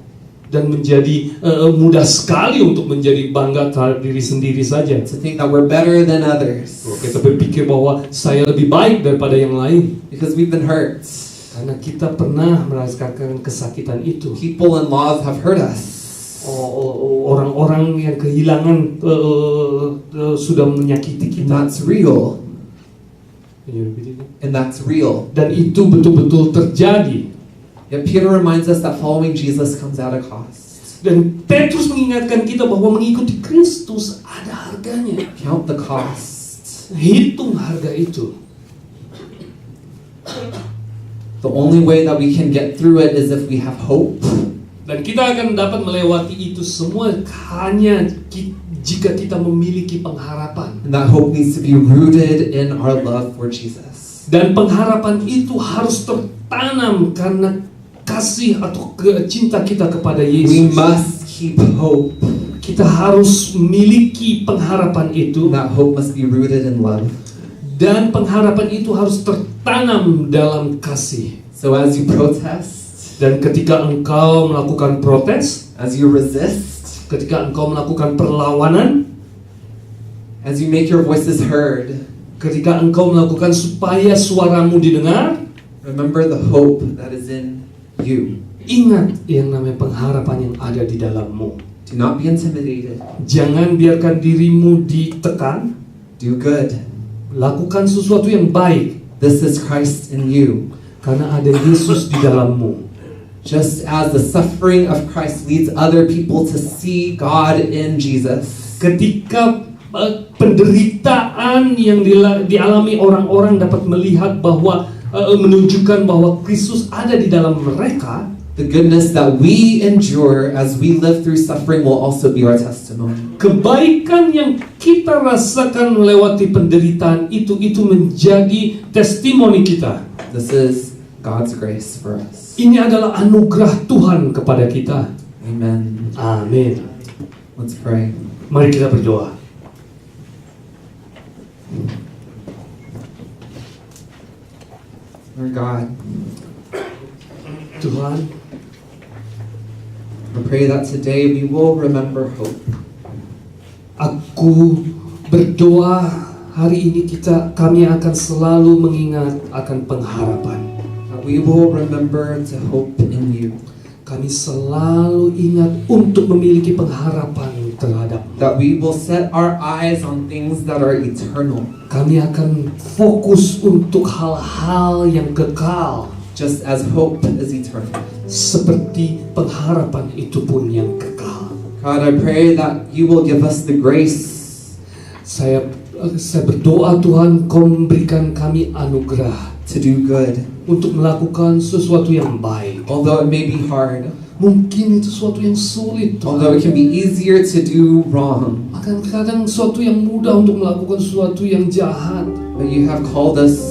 dan menjadi mudah sekali untuk menjadi bangga terhadap diri sendiri saja. To think that we're better than others. Kita berpikir bahwa saya lebih baik daripada yang lain, Because we've been hurt. karena kita pernah merasakan kesakitan itu. People and laws have hurt us. Orang-orang yang kehilangan sudah menyakiti And kita. that's real. Can you repeat it? And that's real. Dan itu betul-betul terjadi. Yet Peter reminds us that following Jesus comes at a cost. Dan Petrus mengingatkan kita bahwa mengikuti Kristus ada harganya. Count the cost. Hitung harga itu. The only way that we can get through it is if we have hope. Dan kita akan dapat melewati itu semua hanya jika kita memiliki pengharapan. And that hope needs to be rooted in our love for Jesus. Dan pengharapan itu harus tertanam karena kasih atau cinta kita kepada We Yesus. must keep hope. Kita harus memiliki pengharapan itu, That hope must be rooted in love. dan pengharapan itu harus tertanam dalam kasih. So as you protest, Dan ketika engkau melakukan protes, as you resist, ketika engkau melakukan perlawanan, as you make your voices heard, ketika engkau melakukan supaya suaramu didengar, remember the hope that is in you. ingat yang namanya pengharapan yang ada di dalammu. Do not be intimidated. Jangan biarkan dirimu ditekan. Do good. Lakukan sesuatu yang baik, This is Christ in you. karena ada Yesus di dalammu. Just as the suffering of Christ leads other people to see God in Jesus, Ketika penderitaan yang dialami orang-orang dapat melihat bahwa menunjukkan bahwa Kristus ada di dalam mereka, the goodness that we endure as we live through suffering will also be our testimony. kebaikan yang kita rasakan melewati penderitaan itu menjadi testimoni kita. This is God's grace for us. Ini adalah anugerah Tuhan kepada kita. Amen. Amin. Let's pray. Mari kita berdoa. Lord God, Tuhan, I pray that today we will remember hope. aku berdoa Hari ini kami akan selalu mengingat akan pengharapan. That we will remember to hope in you. Kami selalu ingat untuk memiliki pengharapan terhadap. That we will set our eyes on things that are eternal. Kami akan fokus untuk hal-hal yang kekal. Just as hope is eternal. Seperti pengharapan itu pun yang kekal. God, I pray that you will give us the grace. Saya berdoa Tuhan, Kau memberikan kami anugerah to do good. Untuk melakukan sesuatu yang baik. Although it may be hard. Mungkin itu sesuatu yang sulit. Although it can be easier to do wrong. Kadang-kadang sesuatu yang mudah untuk melakukan sesuatu yang jahat. But you have called us.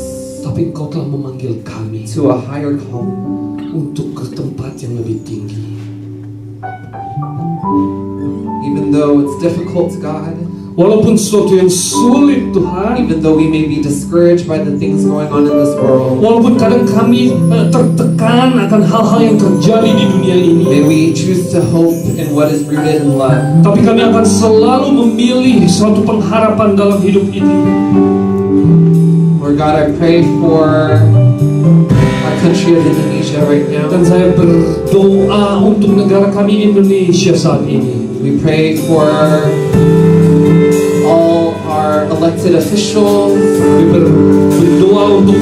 Tapi Engkau telah memanggil kami to a higher call. Untuk ke tempat yang lebih tinggi. Even though it's difficult, God. Walaupun sesuatu yang sulit Tuhan, even though we may be discouraged by the things going on in this world, walaupun kadang kami tertekan akan hal-hal yang terjadi di dunia ini, may we choose to hope in what is rooted in love. Tapi kami akan selalu memilih suatu pengharapan dalam hidup ini. Lord God, I pray for our country of Indonesia right now. Dan saya berdoa untuk negara kami Indonesia saat ini. We pray for all our elected officials. Berdoa untuk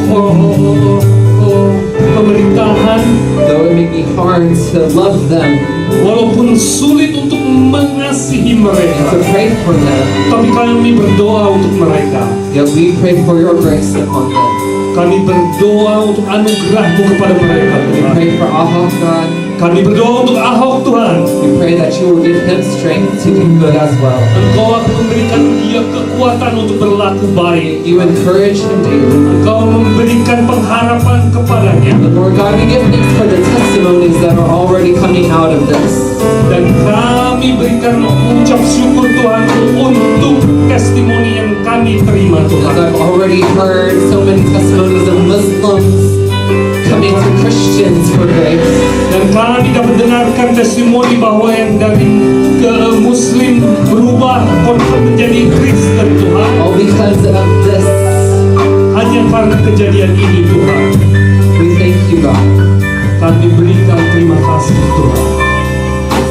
pemerintahan. Though it may be hard to love them, walaupun sulit untuk mengasihi mereka, to pray for them, tapi kami berdoa untuk mereka. Yet we pray for your grace upon them. Kami berdoa untuk anugerah-Mu kepada mereka. We pray for Ahok, God. Kami berdoa untuk Ahok Tuhan. We pray that you will give him strength to do good as well. Engkau akan memberikan dia kekuatan untuk berlaku baik. You encourage him daily. Engkau memberikan pengharapan kepadanya. And Lord God, we give thanks for the testimonies that are already coming out of this. Dan kami berikan ucap syukur Tuhan untuk testimoni yang kami terima Tuhan. As I've already heard so many testimonies of Muslims coming to Christians for grace. Dan kami dapat dengarkan testimoni bahwa yang dari Muslim berubah menjadi Kristen Tuhan. All because of this. Hanya karena kejadian ini Tuhan. We thank you, God. Kami berikan terima kasih Tuhan.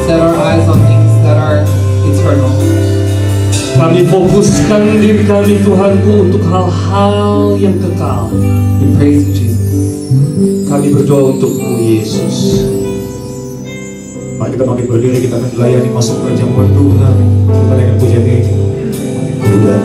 Set our eyes on things that are eternal. Kami fokuskan diri kami Tuhanku untuk hal-hal yang kekal. We praise you, Jesus. Kami berdoa untuk-Mu Yesus. Mari kita bangkit berdiri, kita akan dilayani masuk ke jamuan Tuhan. Kita dengan pujian ini. Tuhan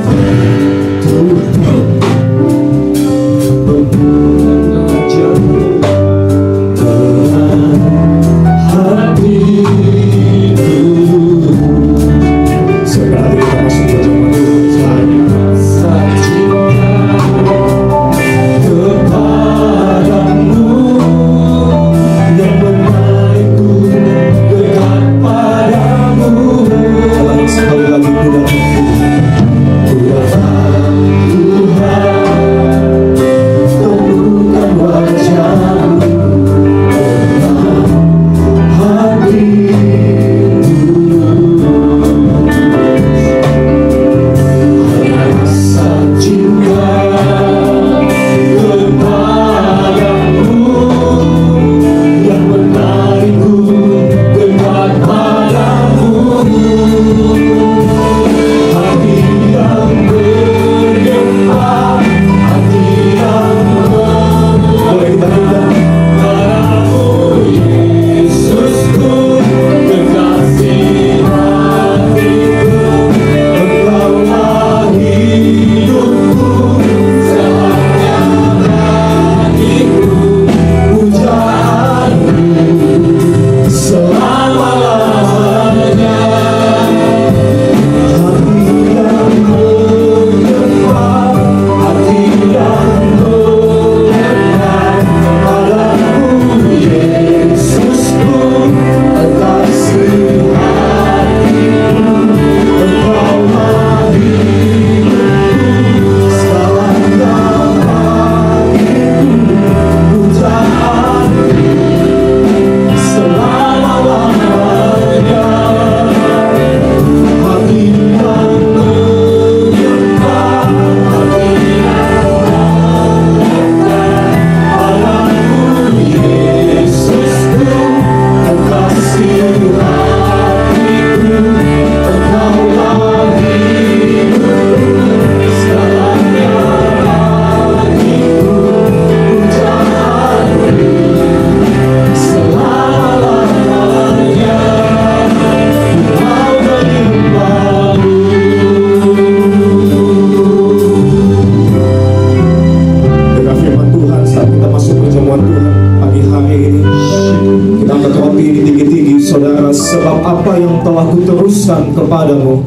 Sebab apa yang telah kuteruskan kepadamu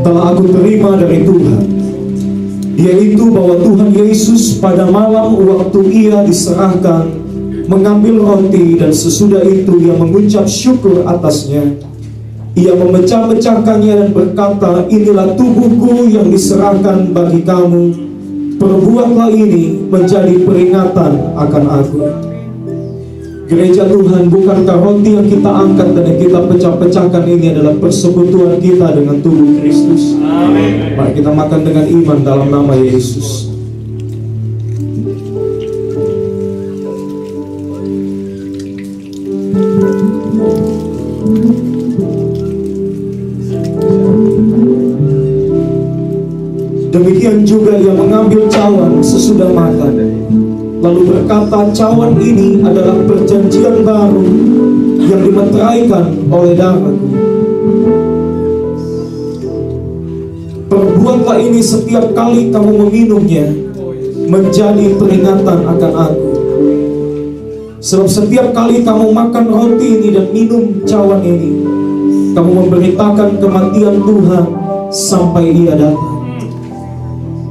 telah aku terima dari Tuhan, yaitu bahwa Tuhan Yesus pada malam waktu ia diserahkan mengambil roti, dan sesudah itu ia mengucap syukur atasnya. Ia memecah-mecahkannya dan berkata, inilah tubuhku yang diserahkan bagi kamu. Perbuatlah ini menjadi peringatan akan aku. Gereja Tuhan, bukankah roti yang kita angkat dan yang kita pecah-pecahkan ini adalah persekutuan kita dengan tubuh Kristus? Amin. Mari kita makan dengan iman dalam nama Yesus. Demikian juga ia mengambil cawan sesudah makan, lalu berkata, cawan ini adalah perjanjian baru yang dimeteraikan oleh darahku. Perbuatlah ini setiap kali kamu meminumnya menjadi peringatan akan aku. Sebab setiap kali kamu makan roti ini dan minum cawan ini, kamu memberitakan kematian Tuhan sampai ia datang.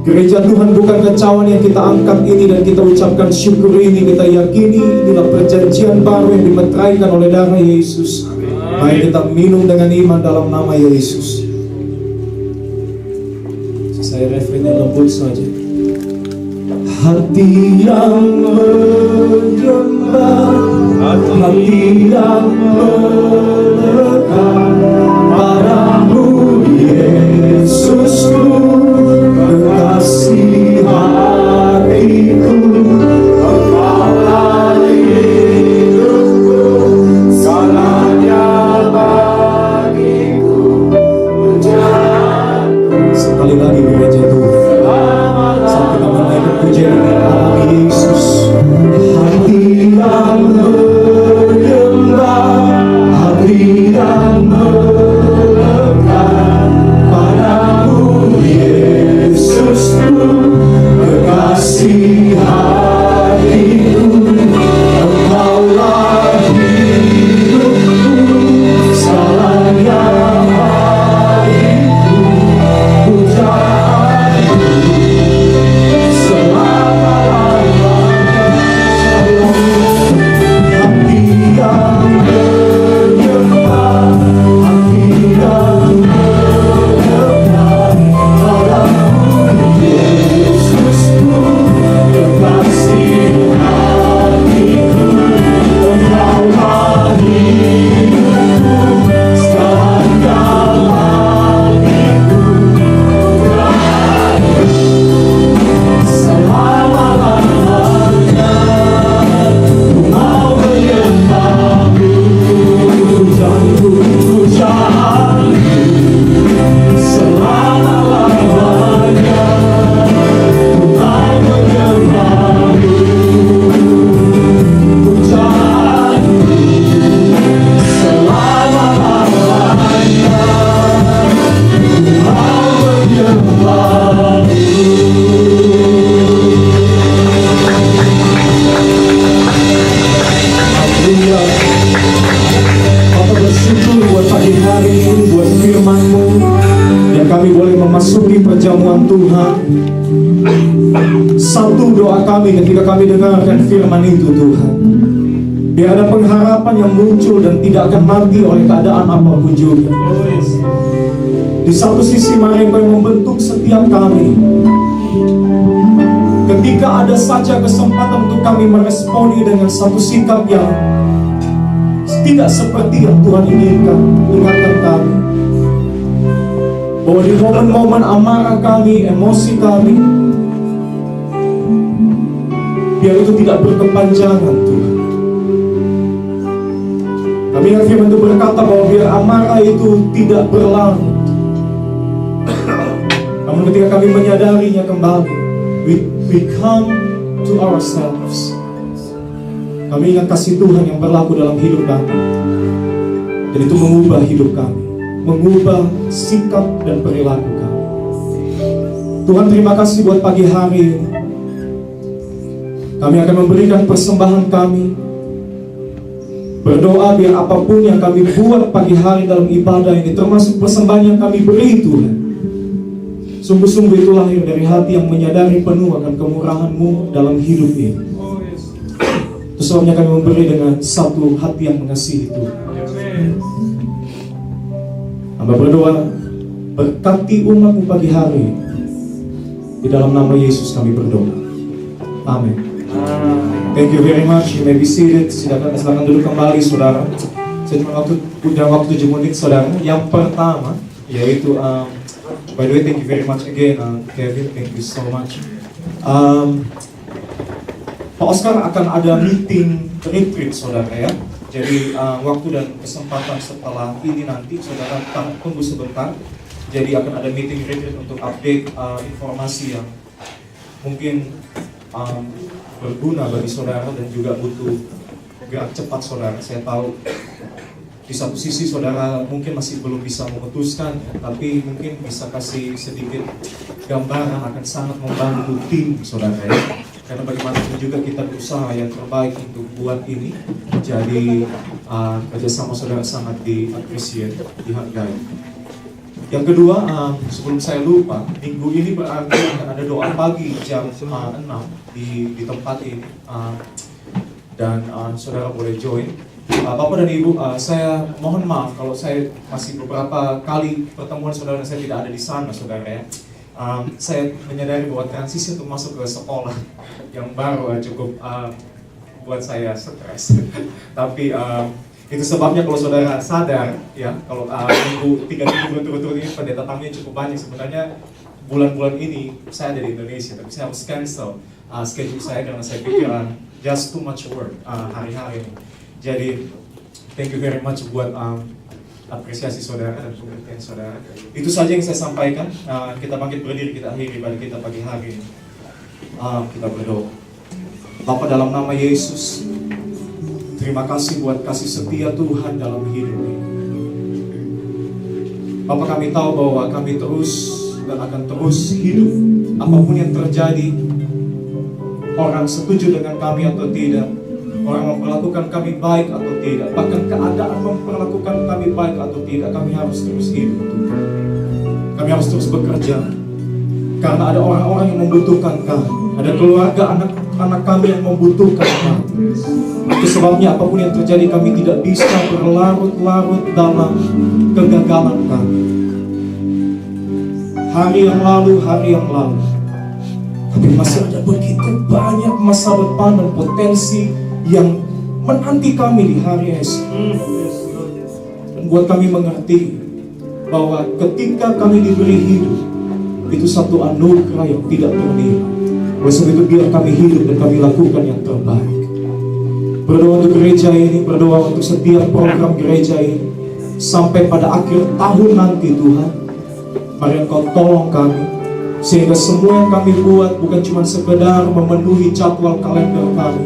Gereja Tuhan, bukan cawan yang kita angkat ini dan kita ucapkan syukur ini, kita yakini inilah perjanjian baru yang dimeteraikan oleh darah Yesus. Mari kita minum dengan iman dalam nama Yesus. Saya refrennya lembut saja. Hati yang menyembah, hati yang melekat padamu Yesusku, kekasih hatiku, Engkaulah hidupku, segalanya bagiku, pujianku. Sekali lagi gereja Tuhan, saat kita menaikkan pujian ini alami Yesus. Hati yang menyembah, hati yang melekat padamu Yesusku, kekasih hatiku, Engkaulah hidupku, segalanya bagiku, pujianku selama-lamanya. Hati yang menyembah, hati yang melekat padamu Yesusku, kekasih hatiku, Engkaulah hidupku, segalanya bagiku, selama-lamanya. Ku mau menyembahmu, pujianku, pujianku, selama-lamanya. Ku mau menyembahmu, pujianku, selama-lamanya. Ku mau menyembahmu. Haleluya. Bapak bersyukur buat pagi hari ini, buat firman-Mu yang kami boleh memasuki perjamuan Tuhan. Satu doa kami ketika kami dengarkan firman itu, Tuhan, biar ada pengharapan yang muncul dan tidak akan mati oleh keadaan apapun juga. Di satu sisi mari Engkau yang membentuk setiap kami. Ketika ada saja kesempatan untuk kami meresponi dengan satu sikap yang tidak seperti yang Tuhan inginkan, ingatkan kami bahwa di momen-momen amarah kami, emosi kami, biar itu tidak berkepanjangan, Tuhan. Kami yang firman itu berkata bahwa biar amarah itu tidak berlalu, namun ketika kami menyadarinya kembali, we come to ourselves. Kami ingat kasih Tuhan yang berlaku dalam hidup kami, dan itu mengubah hidup kami, mengubah sikap dan perilaku kami. Tuhan, terima kasih buat pagi hari ini. Kami akan memberikan persembahan kami Berdoa biar apapun yang kami buat pagi hari dalam ibadah ini, termasuk persembahan yang kami beri Tuhan, sungguh-sungguh itu lahir dari hati yang menyadari penuh akan kemurahan-Mu dalam hidup ini. Itu sebabnya kami memberi dengan satu hati yang mengasihi Tuhan. Hamba berdoa, berkati umat-Mu pagi hari. Di dalam nama Yesus kami berdoa. Amin. Thank you very much. You may be seated. Silakan duduk kembali, saudara. Saya cuma punya waktu 7 menit, saudara. Yang pertama, yaitu by the way, thank you very much again, Kevin. Thank you so much. Pak Oscar akan ada meeting retreat, saudara ya. Jadi waktu dan kesempatan setelah ini nanti, saudara tunggu sebentar. Jadi akan ada meeting retreat untuk update informasi yang mungkin berguna bagi saudara dan juga butuh gerak cepat, saudara. Saya tahu di satu sisi saudara mungkin masih belum bisa memutuskan, tapi mungkin bisa kasih sedikit gambaran akan sangat membantu tim saudara ya. Karena bagaimanapun juga kita berusaha yang terbaik untuk buat ini. Jadi kerjasama saudara sangat di-appreciate, dihargai. Yang kedua, sebelum saya lupa, minggu ini berarti akan ada doa pagi jam 6 di tempat ini, dan saudara boleh join. Bapak dan Ibu, saya mohon maaf kalau saya masih beberapa kali pertemuan saudara dan saya tidak ada di sana, saudara ya. Saya menyadari bahwa transisi untuk masuk ke sekolah yang baru cukup buat saya stres. Tapi itu sebabnya kalau saudara sadar ya, kalau 3 minggu berturut-turut ini pendeta tamunya cukup banyak. Sebenarnya bulan-bulan ini saya ada di Indonesia, tapi saya harus cancel schedule saya karena saya pikir just too much work hari-hari ini. Jadi thank you very much buat apresiasi saudara dan pengertian saudara. Itu saja yang saya sampaikan. Kita bangkit berdiri, kita akhiri ibadah kita pagi hari ini. Kita berdoa. Bapa, dalam nama Yesus, terima kasih buat kasih setia Tuhan dalam hidup ini. Bapak, kami tahu bahwa kami terus dan akan terus hidup apapun yang terjadi. Orang setuju dengan kami atau tidak, orang memperlakukan kami baik atau tidak, bahkan keadaan memperlakukan kami baik atau tidak, kami harus terus hidup. Kami harus terus bekerja karena ada orang-orang yang membutuhkan kami, ada keluarga anak-anak kami yang membutuhkan kami. Itu sebabnya apapun yang terjadi, kami tidak bisa berlarut-larut dalam kegagalan kami. Hari yang lalu, tapi masih ada begitu banyak masa depan dan potensi yang menanti kami di hari esok. Dan buat kami mengerti bahwa ketika kami diberi hidup, itu satu anugerah yang tidak ternilai. Oleh sebab itu biar kami hidup dan kami lakukan yang terbaik. Berdoa untuk gereja ini, berdoa untuk setiap program gereja ini, sampai pada akhir tahun nanti Tuhan. Mari Engkau tolong kami, sehingga semua yang kami buat bukan cuma sekedar memenuhi jadwal kalender kami,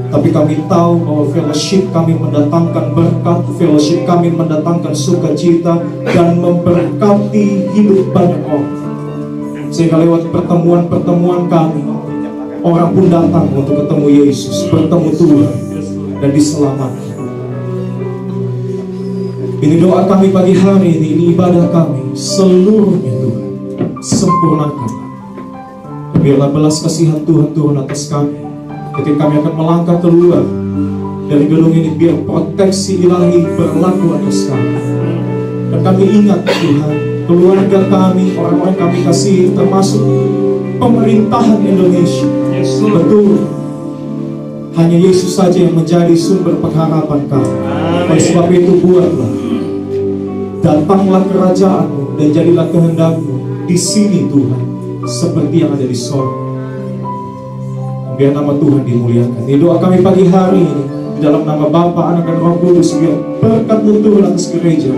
tapi kami tahu bahwa fellowship kami mendatangkan berkat, fellowship kami mendatangkan sukacita dan memberkati hidup banyak orang. Sehingga lewat pertemuan-pertemuan kami, orang pun datang untuk ketemu Yesus, bertemu Tuhan, dan diselamatkan. Ini doa kami pagi hari ini ibadah kami, seluruhnya Tuhan, sempurnakan. Biarlah belas kasihan Tuhan turun atas kami. Ketika kami akan melangkah keluar dari gedung ini, biar proteksi ilahi berlaku atas kami. Dan kami ingat Tuhan, keluarga kami, orang-orang kami kasih, termasuk pemerintahan Indonesia. Betul, hanya Yesus saja yang menjadi sumber pengharapan kami. Oleh sebab itu buatlah, datanglah kerajaan-Mu dan jadilah kehendak-Mu di sini Tuhan, seperti yang ada di sorga. Biar nama Tuhan dimuliakan. Ini doa kami pagi hari ini, di dalam nama Bapa, Anak dan Roh Kudus. Biar berkat-Mu turun atas gereja,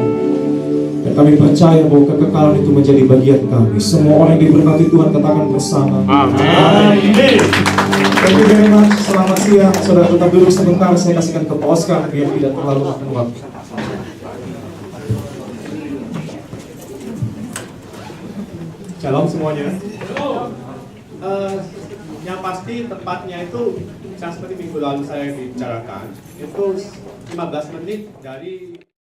dan kami percaya bahwa kekekalan itu menjadi bagian kami. Semua orang yang diberkati Tuhan katakan bersama. Amin. Thank you very much. Selamat siang. Saudara tetap duduk sebentar. Saya kasihkan ke Pak Oscar biar tidak terlalu makan waktu. Shalom semuanya. Yang pasti tempatnya itu seperti minggu lalu saya bicarakan, itu 15 menit dari